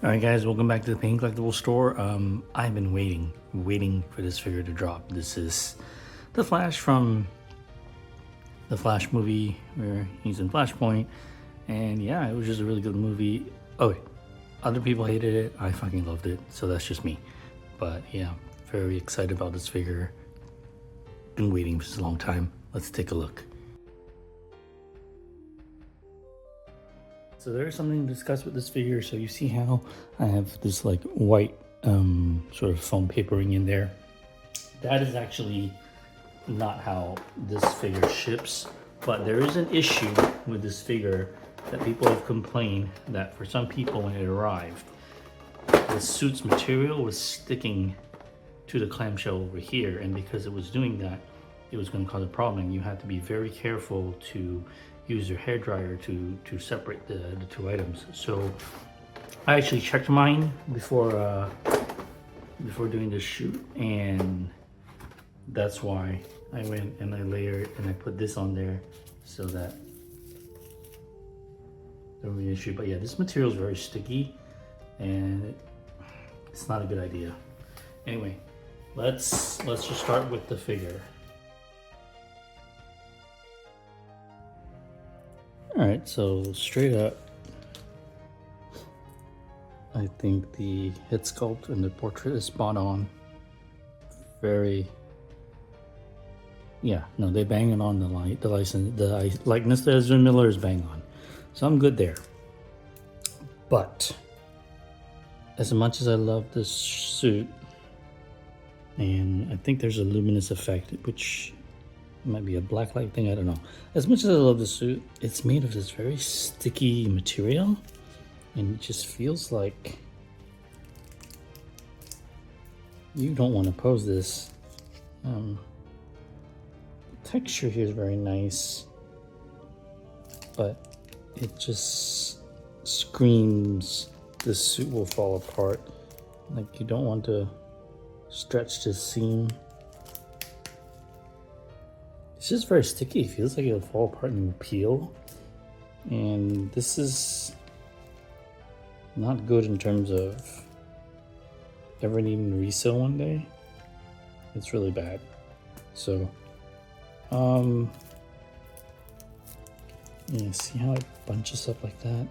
Alright guys, welcome back to the Paint Collectible Store. I've been waiting for this figure to drop. This is the Flash from the Flash movie where he's in Flashpoint. And yeah, it was just a really good movie. Oh wait, other people hated it, I fucking loved it, so that's just me. But yeah, very excited about this figure. Been waiting for a long time. Let's take a look. So there's something to discuss with this figure. So you see how I have this like white sort of foam papering in there. That is actually not how this figure ships, but there is an issue with this figure that people have complained that for some people when it arrived, the suit's material was sticking to the clamshell over here, and because it was doing that, it was going to cause a problem. You had to be very careful to use your hair dryer to separate the two items. So I actually checked mine before doing this shoot, and that's why I went and I layered and I put this on there so that there won't be an issue. But yeah, this material is very sticky and it's not a good idea. Anyway, let's just start with the figure. Alright, so straight up, I think the head sculpt and the portrait is spot on. Very, yeah, no, they bang it on the likeness that Ezra Miller is bang on. So I'm good there. But as much as I love this suit, and I think there's a luminous effect, which might be a blacklight thing, I don't know. As much as I love the suit, it's made of this very sticky material, and it just feels like you don't want to pose this. The texture here is very nice, but it just screams this suit will fall apart. Like, you don't want to stretch this seam. It's just very sticky. It feels like it'll fall apart and peel. And this is not good in terms of ever needing to resell one day. It's really bad. So, yeah, see how it bunches up like that?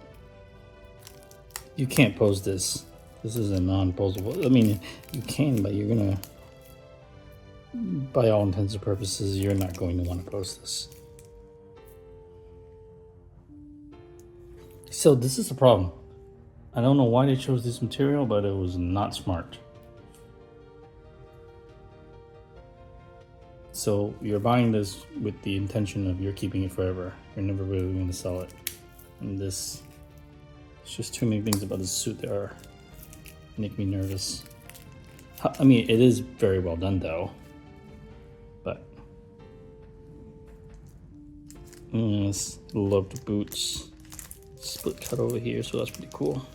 You can't pose this. This is a non-posable. I mean, you can, but you're gonna, by all intents and purposes, you're not going to want to post this. So this is the problem. I don't know why they chose this material, but it was not smart. So you're buying this with the intention of you're keeping it forever. You're never really going to sell it. And this, it's just too many things about this suit that are make me nervous. I mean, it is very well done though. But yes, love the boots. Split cut over here, so that's pretty cool.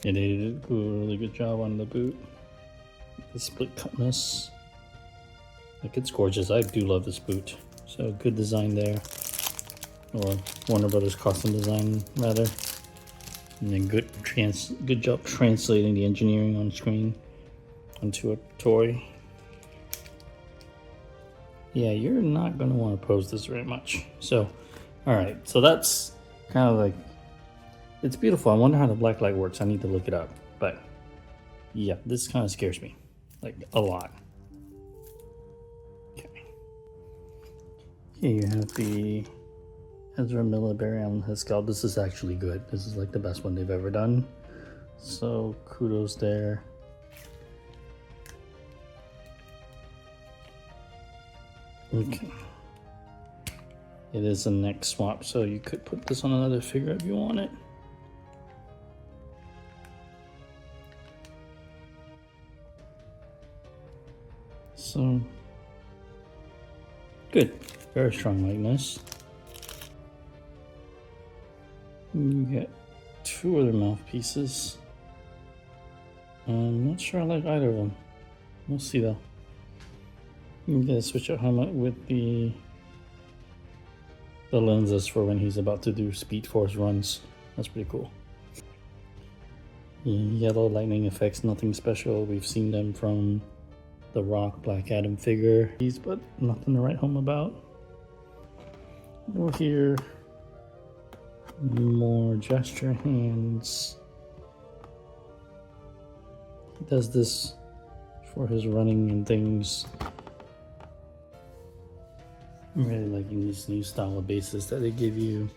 Yeah, they did a really good job on the boot. The split cutness. Like, it's gorgeous. I do love this boot. So good design there. Or Warner Brothers custom design rather. And then good job translating the engineering on screen onto a toy. Yeah, you're not gonna want to pose this very much. So, all right, so that's kind of like, it's beautiful. I wonder how the blacklight works. I need to look it up. But yeah, this kind of scares me, like a lot. Okay. Here you have the Ezra Miller Barry Allen head sculpt. This is actually good. This is like the best one they've ever done. So kudos there. Okay. It is a neck swap, so you could put this on another figure if you want it. So good. Very strong likeness. You get two other mouthpieces. I'm not sure I like either of them. We'll see though. You gotta switch out helmet with the lenses for when he's about to do Speed Force runs That's pretty cool. Yellow lightning effects, nothing special. We've seen them from the Rock Black Adam figure, but nothing to write home about. Over here, more gesture hands. He does this for his running and things. I'm really liking this new style of bases that they give you.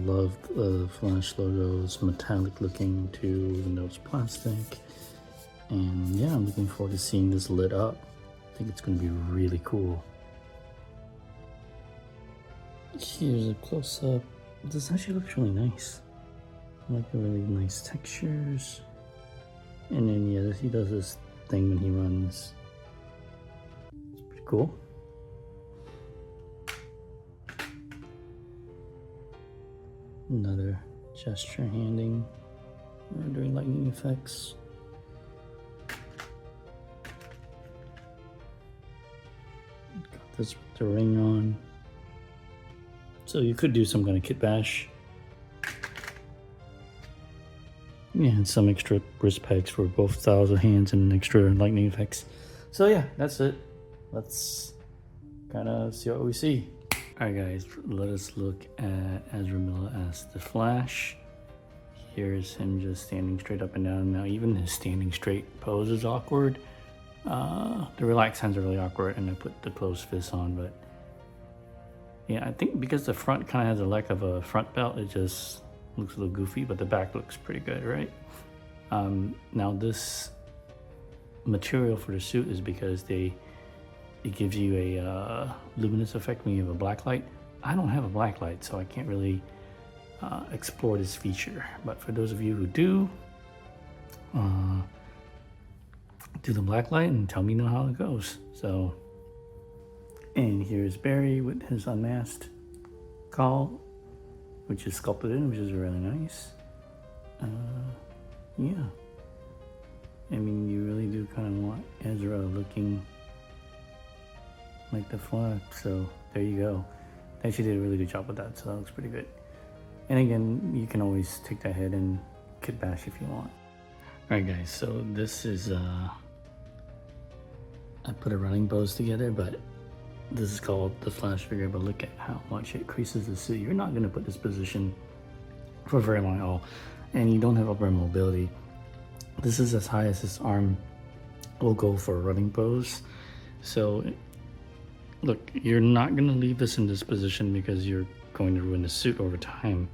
Love the Flash logos, metallic looking too, even though it's plastic. And yeah, I'm looking forward to seeing this lit up. I think it's going to be really cool. Here's a close-up. This actually looks really nice. I like the really nice textures. And then yeah, he does this thing when he runs. It's pretty cool. Another gesture handing or doing lightning effects. Got this with the ring on. So you could do some kind of kit bash. Yeah, and some extra wrist pegs for both styles of hands and extra lightning effects. So yeah, that's it. Let's kind of see what we see. Alright guys, let us look at Ezra Miller as the Flash. Here's him just standing straight up and down. Now even his standing straight pose is awkward. The relaxed hands are really awkward, and I put the closed fist on, but yeah, I think because the front kind of has a lack of a front belt, it just looks a little goofy, but the back looks pretty good, right? Now this material for the suit is because it gives you a luminous effect when you have a black light. I don't have a black light, so I can't really explore this feature. But for those of you who do the black light and tell me how it goes. So, and here's Barry with his unmasked Cowl, which is sculpted in, which is really nice. Yeah. I mean, you really do kind of want Ezra looking like the Flash, so there you go. They actually did a really good job with that, so that looks pretty good. And again, you can always take that head and kit bash if you want. Alright guys, so this is, I put a running pose together, but this is called the Flash figure, but look at how much it creases the suit. You're not going to put this position for very long at all, and you don't have upper mobility. This is as high as his arm will go for a running pose. So look, you're not going to leave this in this position because you're going to ruin the suit over time.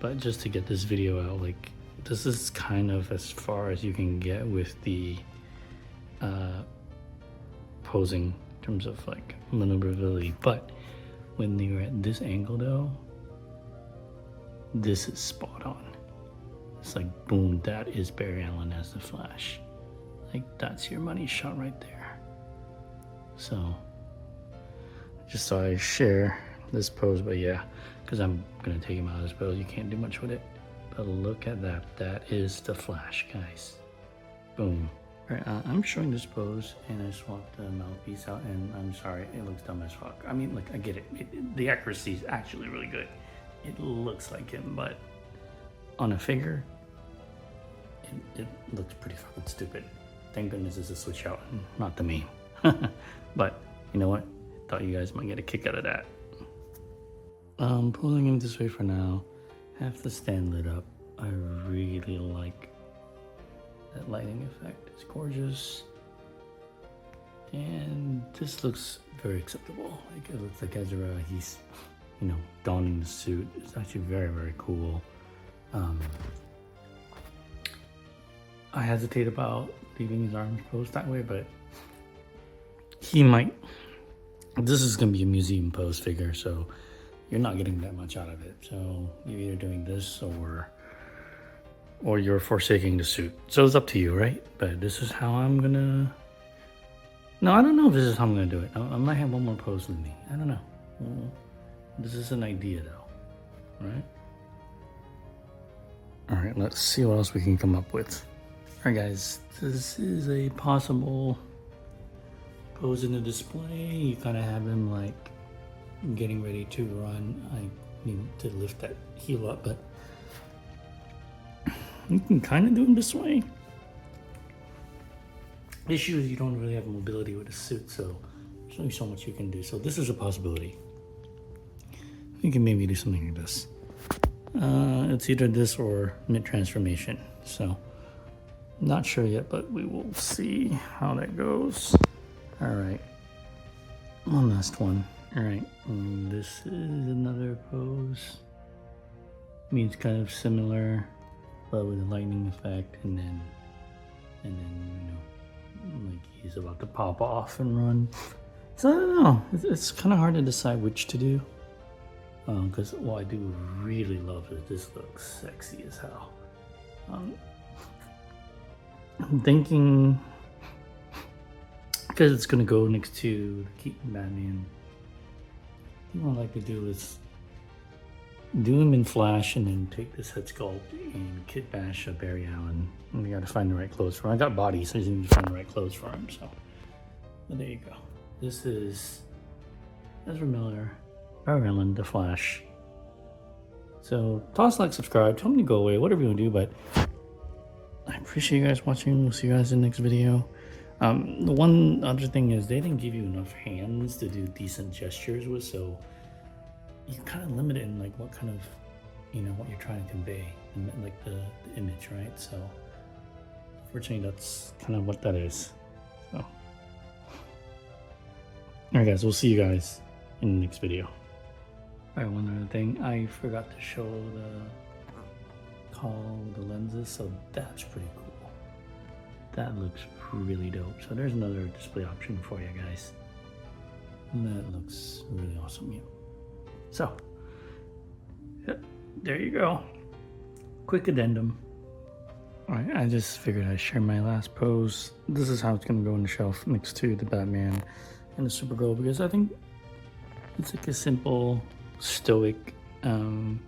But just to get this video out, like, this is kind of as far as you can get with the posing in terms of like maneuverability. But when you're at this angle though, this is spot on. It's like, boom, that is Barry Allen as the Flash. Like, that's your money shot right there. So just thought I'd share this pose, but yeah, because I'm gonna take him out of this pose, you can't do much with it. But look at that, that is the Flash, guys. Boom. All right, I'm showing this pose, and I swapped the mouthpiece out, and I'm sorry, it looks dumb as fuck. I mean, like, I get it. The accuracy is actually really good. It looks like him, but on a figure, it looks pretty fucking stupid. Thank goodness it's a switch out, not the meme. But you know what? Thought you guys might get a kick out of that. Pulling him this way for now. Have the stand lit up. I really like that lighting effect. It's gorgeous. And this looks very acceptable. Like, it looks like Ezra, he's, you know, donning the suit. It's actually very, very cool. I hesitate about leaving his arms posed that way, but he might. This is going to be a museum pose figure, so you're not getting that much out of it. So you're either doing this or you're forsaking the suit. So it's up to you, right? But this is how I'm gonna. No, I don't know if this is how I'm gonna do it. I might have one more pose with me. I don't know. Well, this is an idea though, right? All right, let's see what else we can come up with. All right, guys, this is a possible pose in the display. You kind of have him like getting ready to run. I need to lift that heel up, but You can kind of do them this way. The issue is you don't really have mobility with a suit, so there's only so much you can do. So this is a possibility. You can maybe do something like this. It's either this or mid-transformation. So not sure yet, but we will see how that goes. All right, one last one. All right, and this is another pose. I mean, it's kind of similar, but with a lightning effect, and then you know, like he's about to pop off and run. So I don't know. It's kind of hard to decide which to do. Because what I do really love is this looks sexy as hell. I'm thinking, because it's gonna go next to the Keaton Batman, what I like to do is do him in Flash and then take this head sculpt and kit bash a Barry Allen. And we gotta find the right clothes for him. I got body, so I just need to find the right clothes for him. So, but there you go. This is Ezra Miller, Barry Allen, The Flash. So toss like, subscribe, tell me to go away, whatever you want to do, but I appreciate you guys watching. We'll see you guys in the next video. The one other thing is they didn't give you enough hands to do decent gestures with, so you kind of limit it in like what kind of, you know, what you're trying to convey, and like the image, right? So unfortunately that's kind of what that is. So alright guys, we'll see you guys in the next video. Alright, one other thing, I forgot to show the Cowl, the lenses, so that's pretty cool. That looks really dope. So there's another display option for you guys. And that looks really awesome, yeah. So, yep, there you go. Quick addendum. Alright, I just figured I'd share my last pose. This is how it's gonna go on the shelf next to the Batman and the Supergirl, because I think it's like a simple, stoic, you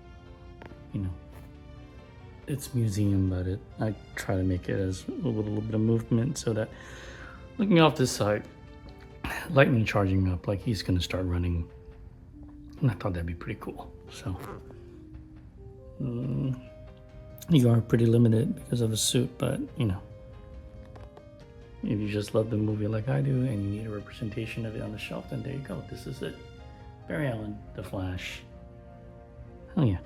know, it's museum, but I try to make it as a little bit of movement so that looking off this side, lightning charging up like he's gonna start running. And I thought that'd be pretty cool. So you are pretty limited because of the suit, but you know, if you just love the movie like I do and you need a representation of it on the shelf, then there you go. This is it. Barry Allen, The Flash. Hell yeah.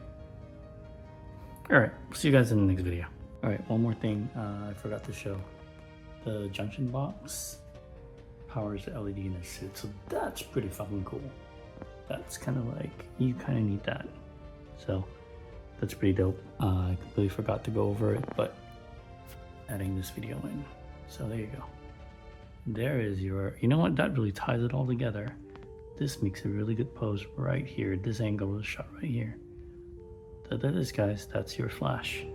Alright, see you guys in the next video. Alright, one more thing I forgot to show. The junction box powers the LED in the suit, so that's pretty fucking cool. That's kind of like, you kind of need that. So, that's pretty dope. I completely forgot to go over it, but adding this video in. So there you go. There is your, you know what, that really ties it all together. This makes a really good pose right here. This angle was shot right here. So that is, guys, that's your Flash.